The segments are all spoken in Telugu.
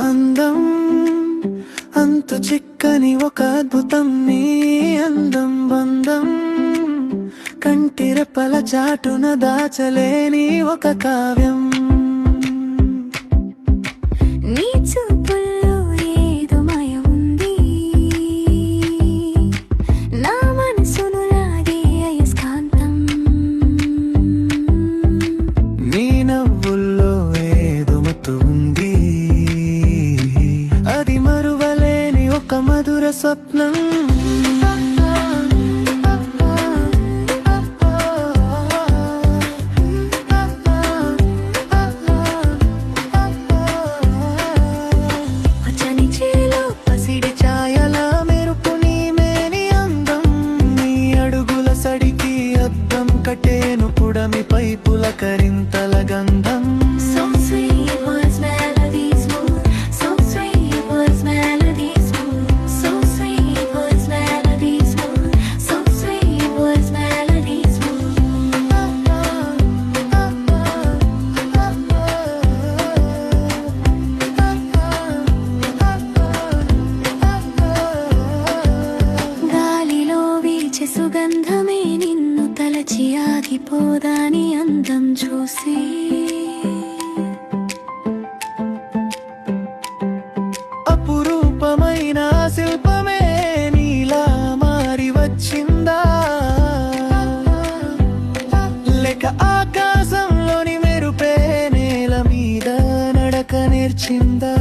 అందం అంత చిక్కని ఒక అద్భుతం నీ అందం బంధం కంటిరెప్పల చాటున దాచలేని ఒక కావ్యం నీ చూపుల్లో ఏదో మాయ ఉంది నా మనసును లాగే అయస్కాంతం నీ నవ్వుల్లో ఏదో మత్తు ఉంది అది మరువలేని ఒక మధుర స్వప్నం కటేను పుడమిపై పులకరింతల గంధం So sweet was melody smooth, so sweet was melody smooth, so sweet was melody smooth, so sweet was melody smooth. గాలిలో వీచే సుగంధమే నిన్ను తలచి ఆగిపోదాని అందం చూసి అపురూపమైన శిల్పమే నీలా మారి వచ్చిందా లేక ఆకాశంలోని మెరుపే నేల మీద నడక నేర్చిందా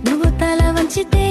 నువ్వు తల వంచితే